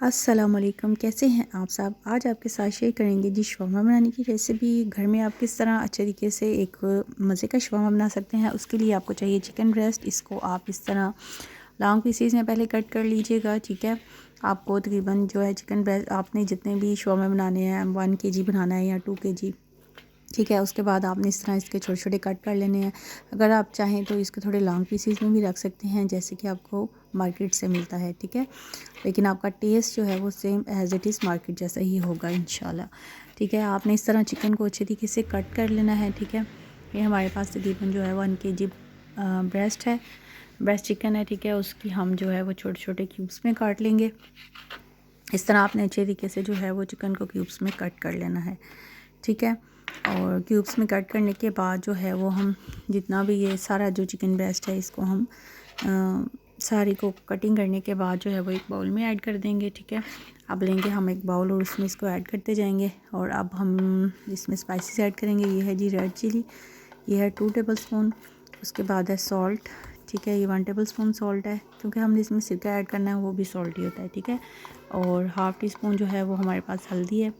अस्सलामुअलैकुम, कैसे हैं आप सब। आज आपके साथ शेयर करेंगे जी शवरमा बनाने की रेसिपी। घर में आप किस तरह अच्छे तरीके से एक मज़े का शवरमा बना सकते हैं। उसके लिए आपको चाहिए चिकन ब्रेस्ट। इसको आप इस तरह लॉन्ग पीसीज में पहले कट कर लीजिएगा, ठीक है। आपको तकरीबन जो है चिकन ब्रेस्ट आपने जितने भी शवरमा बनाने हैं 1 kg बनाना है या 2 kg, ठीक है। उसके बाद आपने इस तरह इसके छोटे छोटे कट कर लेने हैं। अगर आप चाहें तो इसको थोड़े लॉन्ग पीसीज में भी रख सकते हैं, जैसे कि आपको मार्केट से मिलता है, ठीक है। लेकिन आपका टेस्ट जो है वो same as it is market जैसा ही होगा इंशाल्लाह, ठीक है। आपने इस तरह चिकन को अच्छे तरीके से कट कर लेना है, ठीक है। ये हमारे पास तकरीबन जो है 1 kg ब्रेस्ट है, ब्रेस्ट चिकन है, ठीक है। उसकी हम जो है वो छोटे छोटे क्यूब्स में काट लेंगे। इस तरह आपने अच्छे तरीके से जो है वो चिकन को क्यूब्स में कट कर लेना है, ठीक है। और क्यूब्स में कट करने के बाद जो है वो हम जितना भी ये सारा जो चिकन ब्रेस्ट है इसको हम सारी को कटिंग करने के बाद जो है वो एक बाउल में ऐड कर देंगे, ठीक है। अब लेंगे हम एक बाउल और उसमें इसको ऐड करते जाएंगे। और अब हम इसमें स्पाइसेस ऐड करेंगे। ये है जी रेड चिली, ये है 2 टेबल स्पून। उसके बाद है सॉल्ट, ठीक है। ये 1 टेबल स्पून सॉल्ट है, क्योंकि हमने इसमें सिरका ऐड करना है, वो भी सॉल्ट ही होता है, ठीक है। और हाफ़ टी स्पून जो है वो हमारे पास हल्दी है।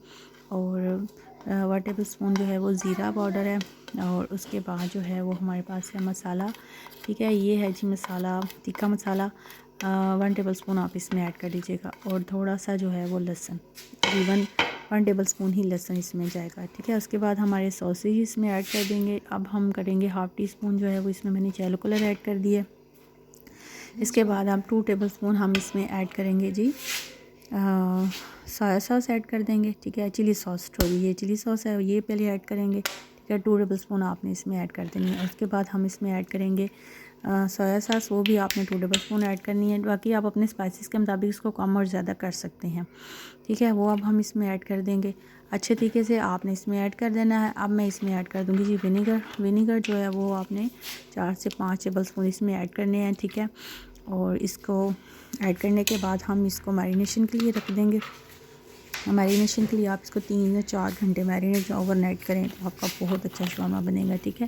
और 1 टेबल स्पून जो है वो ज़ीरा पाउडर है। और उसके बाद जो है वो हमारे पास है मसाला, ठीक है। ये है जी मसाला, तीखा मसाला। 1 टेबल स्पून आप इसमें ऐड कर दीजिएगा। और थोड़ा सा जो है वो लहसुन, तकरीबन 1 टेबल स्पून ही लहसुन इसमें जाएगा, ठीक है। उसके बाद हमारे सॉसेज इसमें ऐड कर देंगे। अब हम करेंगे हाफ़ टी स्पून जो है वो इसमें मैंने येलो कलर ऐड कर दिया। इसके बाद हम 2 टेबल स्पून हम इसमें ऐड करेंगे जी सोया सॉस ऐड कर देंगे, ठीक है। चिली सॉस, सॉरी ये चिली सॉस है, ये पहले ऐड करेंगे, ठीक है। 2 टेबल स्पून आपने इसमें ऐड कर देनी है। उसके बाद हम इसमें ऐड करेंगे सोया सॉस, वो भी आपने 2 टेबल स्पून ऐड करनी है। बाकी आप अपने स्पाइसेस के मुताबिक इसको कम और ज़्यादा कर सकते हैं, ठीक है। वो अब हम इसमें ऐड कर देंगे। अच्छे तरीके से आपने इसमें ऐड कर देना है। अब मैं इसमें ऐड कर दूँगी जी विनीगर। विनीगर जो है वो आपने 4 से 5 टेबल स्पून इसमें ऐड करने हैं, ठीक है। और इसको ऐड करने के बाद हम इसको मैरिनेशन के लिए रख देंगे। मैरिनेशन के लिए आप इसको 3 या 4 घंटे मैरिनेट ओवरनाइट करें तो आपका बहुत अच्छा शवारमा बनेगा, ठीक है।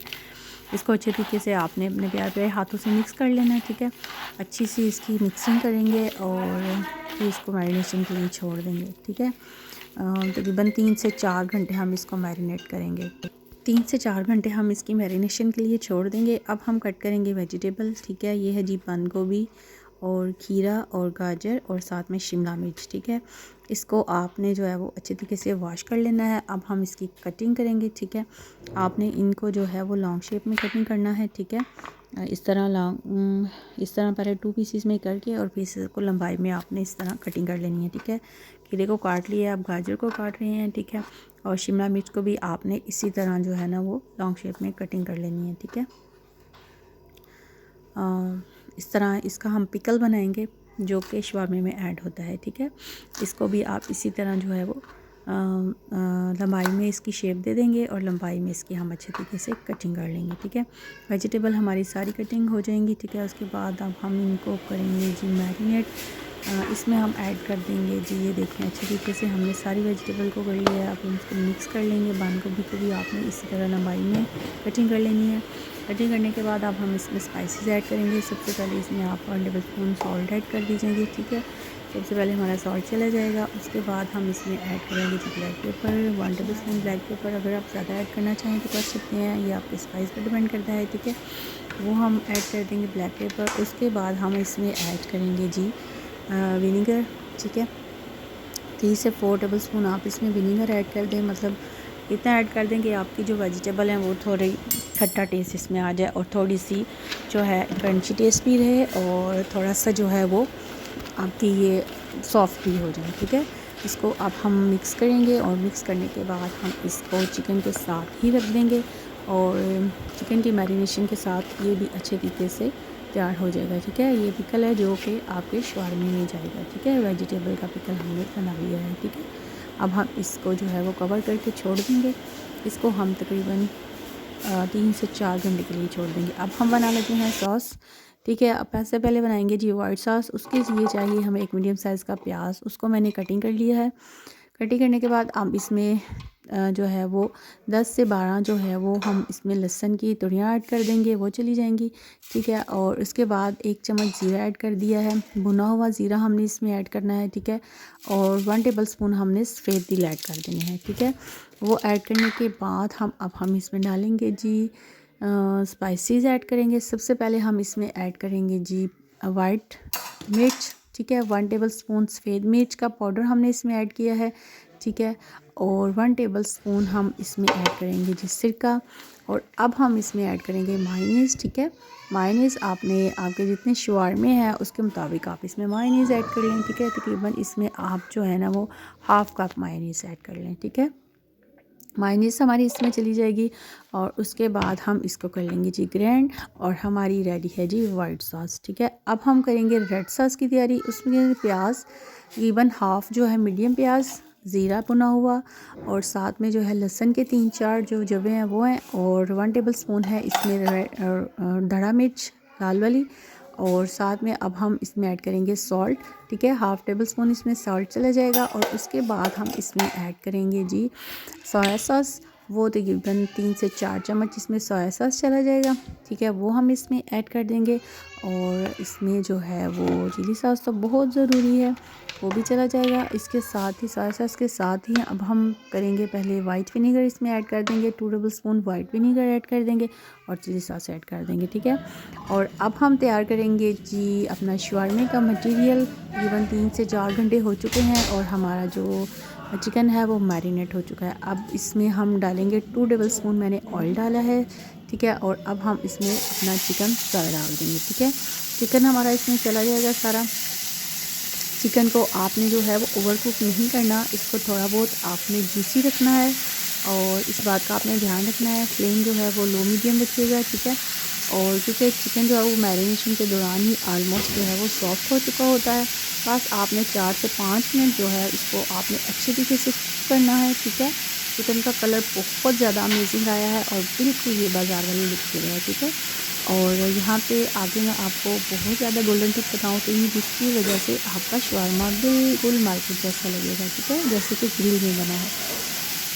इसको अच्छे तरीके से आपने अपने प्यार प्यारे हाथों से मिक्स कर लेना है, ठीक है। अच्छी सी इसकी मिक्सिंग करेंगे और फिर इसको मैरिनेशन के लिए छोड़ देंगे, ठीक है। तकरीबन 3 से 4 घंटे हम इसको मैरिनेट करेंगे। 3 से 4 घंटे हम इसकी मैरिनेशन के लिए छोड़ देंगे। अब हम कट करेंगे वेजिटेबल, ठीक है। ये है जी बंद गोभी और खीरा और गाजर और साथ में शिमला मिर्च, ठीक है। इसको आपने जो है वो अच्छे तरीके से वॉश कर लेना है। अब हम इसकी कटिंग करेंगे, ठीक है। आपने इनको जो है वो लॉन्ग शेप में कटिंग करना है, ठीक है। इस तरह इस तरह पहले 2 पीसीस में करके और फिर इसको लंबाई में आपने इस तरह कटिंग कर लेनी है, ठीक है। खीरे को काट लिया, आप गाजर को काट रहे हैं, ठीक है। और शिमला मिर्च को भी आपने इसी तरह जो है ना वो लॉन्ग शेप में कटिंग कर लेनी है, ठीक है। इस तरह इसका हम पिकल बनाएंगे जो कि शवारमे में ऐड होता है, ठीक है। इसको भी आप इसी तरह जो है वो लंबाई में इसकी शेप दे देंगे और लंबाई में इसकी हम अच्छे तरीके से कटिंग कर लेंगे, ठीक है। वेजिटेबल हमारी सारी कटिंग हो जाएंगी, ठीक है। उसके बाद अब हम इनको करेंगे जी मैरिनेट। इसमें हम ऐड कर देंगे जी, ये देखें अच्छे तरीके से हमने सारी वेजिटेबल को कर लिया है। अब इसको मिक्स कर लेंगे। बंद गोभी को भी आपने इसी तरह लंबाई में कटिंग कर लेनी है। कटिंग करने के बाद अब हम इसमें स्पाइसेस ऐड करेंगे। सबसे पहले इसमें आप 1 टेबल स्पून सॉल्ट ऐड कर दीजिएंगे, ठीक है। सबसे पहले हमारा सॉल्ट चला जाएगा। उसके बाद हम इसमें ऐड करेंगे जी black pepper, 1 tablespoon black pepper. अगर आप ज़्यादा ऐड करना चाहें तो कर सकते हैं, ये आपके स्पाइस पर डिपेंड करता है, ठीक है। वो हम ऐड कर देंगे ब्लैक पेपर। उसके बाद हम इसमें ऐड करेंगे जी विनीगर, ठीक है। 3 से 4 टेबल स्पून आप इसमें विनीगर ऐड कर दें। मतलब इतना ऐड कर दें कि आपकी जो वेजिटेबल हैं वो थोड़ी खट्टा टेस्ट इसमें आ जाए और थोड़ी सी जो है क्रंची टेस्ट भी रहे और थोड़ा सा जो है वो आपकी ये सॉफ्ट भी हो जाए, ठीक है। इसको अब हम मिक्स करेंगे और मिक्स करने के बाद हम इसको चिकन के साथ ही रख देंगे और चिकन की मैरिनेशन के साथ ये भी अच्छे तरीके से तैयार हो जाएगा, ठीक है। ये पिकल है जो कि आपके शवारमे में जाएगा, ठीक है। वेजिटेबल का पिकल हमने बना लिया है, ठीक है। अब हम इसको जो है वो कवर करके छोड़ देंगे। इसको हम तकरीबन 3 से 4 घंटे के लिए छोड़ देंगे। अब हम बना लेते हैं सॉस, ठीक है। अब सबसे पहले बनाएंगे जी वाइट सॉस। उसके लिए चाहिए हमें एक मीडियम साइज़ का प्याज, उसको मैंने कटिंग कर लिया है। कटिंग करने के बाद अब इसमें जो है वो 10 से 12 जो है वो हम इसमें लहसुन की तुड़ियाँ ऐड कर देंगे, वो चली जाएंगी, ठीक है। और उसके बाद 1 चम्मच ज़ीरा ऐड कर दिया है, भुना हुआ ज़ीरा हमने इसमें ऐड करना है, ठीक है। और 1 टेबलस्पून हमने सफ़ेद तिल ऐड कर देने हैं, ठीक है। वो ऐड करने के बाद हम इसमें डालेंगे जी स्पाइसेस ऐड करेंगे। सबसे पहले हम इसमें ऐड करेंगे जी वाइट मिर्च, ठीक है। 1 टेबलस्पून सफ़ेद मिर्च का पाउडर हमने इसमें ऐड किया है, ठीक है। और 1 टेबलस्पून हम इसमें ऐड करेंगे जी सिरका। और अब हम इसमें ऐड करेंगे मायोनीज़, ठीक है। मायोनीज़ आपने आपके जितने शवारमे हैं उसके मुताबिक आप इसमें मायोनीज़ ऐड कर लें, ठीक है। तकरीबन इसमें आप जो है ना वो हाफ़ कप मायोनीज़ ऐड कर लें, ठीक है। मायोनीज़ हमारी इसमें चली जाएगी और उसके बाद हम इसको कर लेंगे जी ग्रैंड और हमारी रेडी है जी वाइट सॉस, ठीक है। अब हम करेंगे रेड सॉस की तैयारी। उसमें प्याज तकरीबन हाफ़ जो है मीडियम प्याज, ज़ीरा भुना हुआ और साथ में जो है लहसुन के 3-4 जो जवे हैं वो हैं और 1 टेबलस्पून है इसमें धड़ा मिर्च लाल वाली। और साथ में अब हम इसमें ऐड करेंगे सॉल्ट, ठीक है। हाफ़ टेबल स्पून इसमें सॉल्ट चला जाएगा। और उसके बाद हम इसमें ऐड करेंगे जी सोया सॉस, वो तकरीबन 3 से 4 चम्मच इसमें सोया सॉस चला जाएगा, ठीक है। वो हम इसमें ऐड कर देंगे। और इसमें जो है वो चिली सॉस तो बहुत ज़रूरी है, वो भी चला जाएगा। इसके साथ ही सोया सॉस के साथ ही अब हम करेंगे पहले वाइट विनीगर इसमें ऐड कर देंगे, 2 टेबलस्पून वाइट विनीगर ऐड कर देंगे और चिली सॉस ऐड कर देंगे, ठीक है। और अब हम तैयार करेंगे जी अपना शवारमे का मटेरियल। तकरीबन 3 से 4 घंटे हो चुके हैं और हमारा जो चिकन है वो मैरिनेट हो चुका है। अब इसमें हम डालेंगे 2 टेबलस्पून मैंने ऑयल डाला है, ठीक है। और अब हम इसमें अपना चिकन सारा डाल देंगे, ठीक है। चिकन हमारा इसमें चला जाएगा सारा। चिकन को आपने जो है वो ओवर कुक नहीं करना, इसको थोड़ा बहुत आपने जूसी रखना है और इस बात का आपने ध्यान रखना है। फ्लेम जो है वो लो मीडियम रखिएगा, ठीक है। और क्योंकि चिकन जो है वो मैरिनेशन के दौरान ही आलमोस्ट जो है वो सॉफ्ट हो चुका होता है, बस आपने 4 से 5 मिनट जो है इसको आपने अच्छे तरीके से कुक करना है, ठीक है। चिकन का कलर बहुत ज़्यादा अमेजिंग आया है और बिल्कुल ये बाज़ार वाली लुक दे रहा है, ठीक है। और यहाँ पे आगे मैं आपको बहुत ज़्यादा गोल्डन टिप बताऊँ तो जिसकी वजह से आपका शवारमा बिल्कुल मार्केट जैसा लगेगा, ठीक है, जैसे कि ग्रिल में बना है।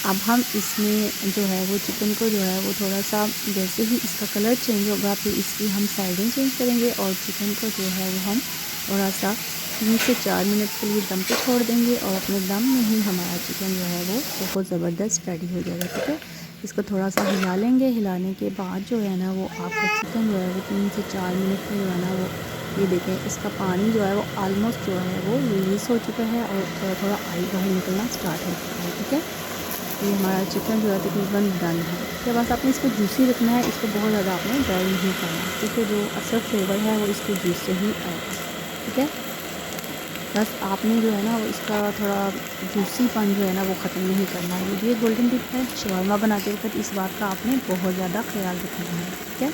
अब हम इसमें जो है वो चिकन को जो है वो थोड़ा सा जैसे ही इसका कलर चेंज होगा फिर इसकी हम साइडें चेंज करेंगे और चिकन को जो है वो हम थोड़ा सा 3 से 4 मिनट के लिए दम पे छोड़ देंगे और अपने दम में ही हमारा चिकन जो है वो बहुत ज़बरदस्त रेडी हो जाएगा, ठीक है। इसको थोड़ा सा हिला लेंगे। हिलाने के बाद जो है ना वो आपका चिकन जो है वो 3 से 4 मिनट में जो है ना वो ये देखें इसका पानी जो है वो आलमोस्ट जो है वो रिलीज़ हो चुका है और थोड़ा थोड़ा ऑयल बाहर निकलना स्टार्ट हो चुका है, ठीक है। ये हमारा चिकन जो है तकरीबन डन है। उसके बाद आपने इसको जूसी रखना है, इसको बहुत ज़्यादा आपने ड्राई नहीं करना, क्योंकि जो असल फ्लेवर है वो इसके जूस से ही आएगा, ठीक है। बस आपने जो है ना वो इसका थोड़ा जूसीपन जो है ना वो ख़त्म नहीं करना है। ये गोल्डन टिप है शवारमा बनाते वक्त, इस बात का आपने बहुत ज़्यादा ख्याल रखना है, ठीक है।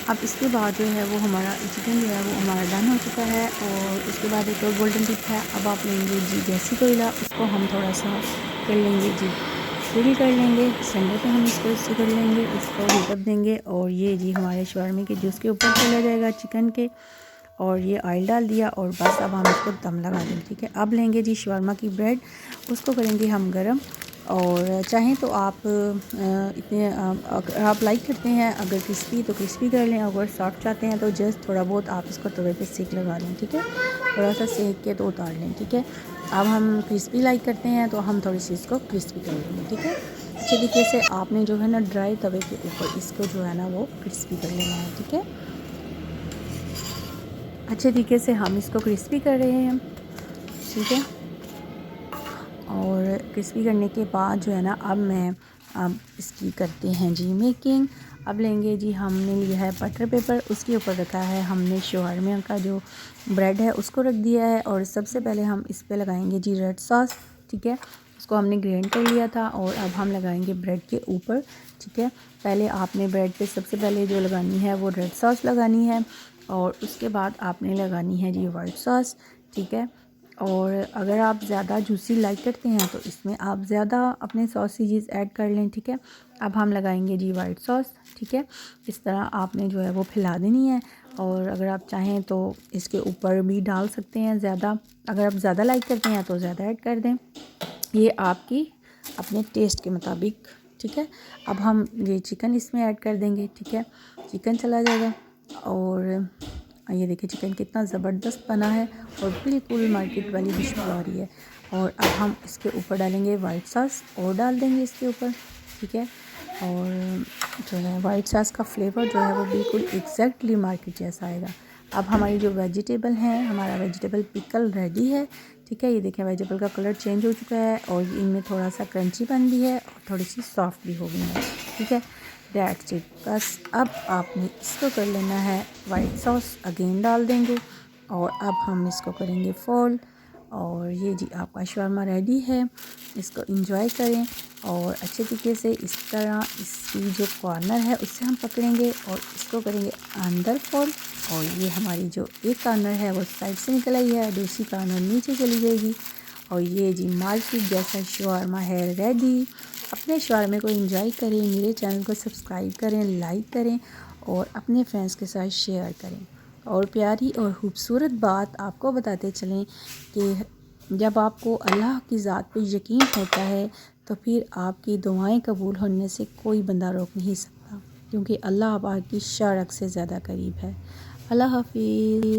अब इसके बाद जो है वो हमारा चिकन जो है वो हमारा डन हो चुका है। और उसके बाद एक और गोल्डन टिप है, अब आप लेंगे जी देसी कोयला, उसको हम थोड़ा सा कर लेंगे जी ग्रिल कर लेंगे। संडे पे हम इसको इससे कर लेंगे, इसको हीटअप देंगे और ये जी हमारे शवारमे के जूस के ऊपर चला जाएगा चिकन के। और ये ऑयल डाल दिया और बस अब हम इसको दम लगा देंगे, ठीक है। अब लेंगे जी शवारमा की ब्रेड, उसको करेंगे हम गरम। और चाहें तो आप अगर आप लाइक करते हैं अगर क्रिस्पी तो क्रिस्पी कर लें, अगर सॉफ्ट चाहते हैं तो जस्ट थोड़ा बहुत आप इसको तवे पे सेक लगा लें, ठीक है। थोड़ा सा सेक के तो उतार लें, ठीक है। अब हम क्रिस्पी लाइक करते हैं तो हम थोड़ी सी इसको क्रिस्पी कर लेंगे, ठीक है। अच्छे तरीके से आपने जो है ना ड्राई तवे के ऊपर इसको जो है ना वो क्रिस्पी कर लेना है, ठीक है। अच्छे तरीके से हम इसको क्रिस्पी कर रहे हैं, ठीक है। और क्रिस्पी करने के बाद जो है ना अब इसकी करते हैं जी मेकिंग। अब लेंगे जी, हमने लिया है बटर पेपर, उसके ऊपर रखा है हमने शवारमे का जो ब्रेड है उसको रख दिया है। और सबसे पहले हम इस पे लगाएंगे जी रेड सॉस, ठीक है। उसको हमने ग्राइंड कर लिया था और अब हम लगाएंगे ब्रेड के ऊपर, ठीक है। पहले आपने ब्रेड पे सबसे पहले जो लगानी है वो रेड सॉस लगानी है और उसके बाद आपने लगानी है जी वाइट सॉस, ठीक है। और अगर आप ज़्यादा जूसी लाइक करते हैं तो इसमें आप ज़्यादा अपने सॉसेजेस ऐड कर लें, ठीक है। अब हम लगाएंगे जी वाइट सॉस, ठीक है। इस तरह आपने जो है वो फैला देनी है और अगर आप चाहें तो इसके ऊपर भी डाल सकते हैं ज़्यादा, अगर आप ज़्यादा लाइक करते हैं तो ज़्यादा ऐड कर दें, ये आपकी अपने टेस्ट के मुताबिक। ठीक है, अब हम ये चिकन इसमें ऐड कर देंगे। ठीक है, चिकन चला जाएगा और ये देखिए चिकन कितना ज़बरदस्त बना है और बिल्कुल मार्केट वाली खुशबू आ रही है। और अब हम इसके ऊपर डालेंगे वाइट सॉस और डाल देंगे इसके ऊपर। ठीक है, और जो है वाइट सॉस का फ्लेवर जो है वो बिल्कुल एग्जैक्टली मार्केट जैसा आएगा। अब हमारी जो वेजिटेबल हैं, हमारा वेजिटेबल पिकल रेडी है। ठीक है, ये देखें वेजिटेबल का कलर चेंज हो चुका है और इनमें थोड़ा सा क्रंचीपन भी है और थोड़ी सी सॉफ्ट भी हो गई है। ठीक है, दैट्स इट। बस अब आपने इसको कर लेना है, वाइट सॉस अगेन डाल देंगे और अब हम इसको करेंगे फोल्ड। और ये जी आपका शवारमा रेडी है, इसको एंजॉय करें और अच्छे तरीके से इस तरह इसकी जो कॉर्नर है उससे हम पकड़ेंगे और इसको करेंगे अंदर फोल्ड। और ये हमारी जो एक कॉर्नर है वो साइड से निकल आई है, दूसरी कॉर्नर नीचे चली जाएगी। और ये जी मार्केट जैसा शवारमा है रेडी। अपने शवारमे को एंजॉय करें, मेरे चैनल को सब्सक्राइब करें, लाइक करें और अपने फ्रेंड्स के साथ शेयर करें। और प्यारी और ख़ूबसूरत बात आपको बताते चलें कि जब आपको अल्लाह की ज़ात पे यकीन होता है तो फिर आपकी दुआएं कबूल होने से कोई बंदा रोक नहीं सकता, क्योंकि अल्लाह आपकी शारक से ज़्यादा करीब है। अल्लाह हाफिज़।